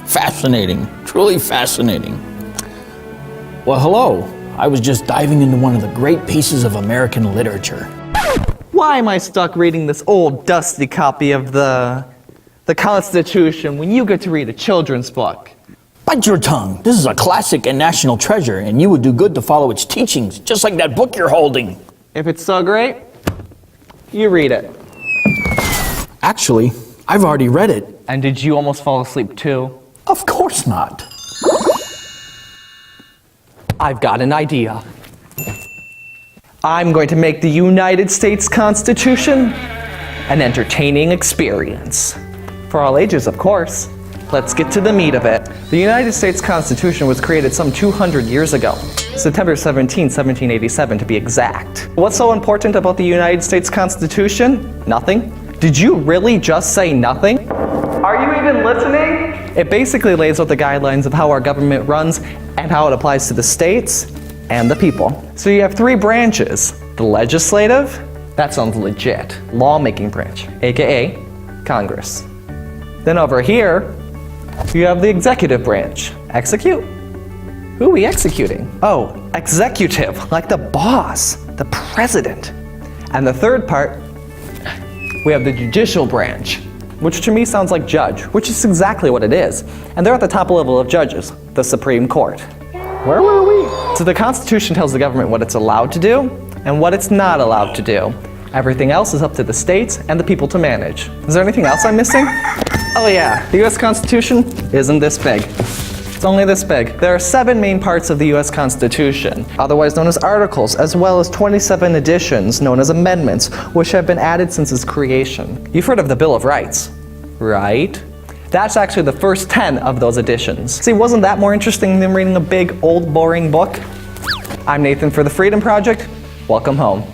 Fascinating, truly fascinating. Well, hello. I was just diving into one of the great pieces of American literature. Why am I stuck reading this old, dusty copy of the Constitution when you get to read a children's book? Bite your tongue. This is a classic and national treasure, and you would do good to follow its teachings, just like that book you're holding. If it's so great, you read it. Actually, I've already read it. And did you almost fall asleep too? Of course not. I've got an idea. I'm going to make the United States Constitution an entertaining experience. For all ages, of course. Let's get to the meat of it. The United States Constitution was created some 200 years ago. September 17, 1787 to be exact. What's so important about the United States Constitution? Nothing. Did you really just say nothing? Are you even listening? It basically lays out the guidelines of how our government runs and how it applies to the states and the people. So you have three branches. The legislative, that sounds legit. Lawmaking branch, aka Congress. Then over here, you have the executive branch. Execute? Who are we executing? Oh, executive, like the boss, the president. And the third part, we have the judicial branch, which to me sounds like judge, which is exactly what it is. And they're at the top level of judges, the Supreme Court. Where were we? So the Constitution tells the government what it's allowed to do and what it's not allowed to do. Everything else is up to the states and the people to manage. Is there anything else I'm missing? Oh yeah, the US Constitution isn't this big. It's only this big. There are 7 main parts of the US Constitution, otherwise known as articles, as well as 27 additions known as amendments, which have been added since its creation. You've heard of the Bill of Rights, right? That's actually the first 10 of those additions. See, wasn't that more interesting than reading a big, old, boring book? I'm Nathan for the Freedom Project. Welcome home.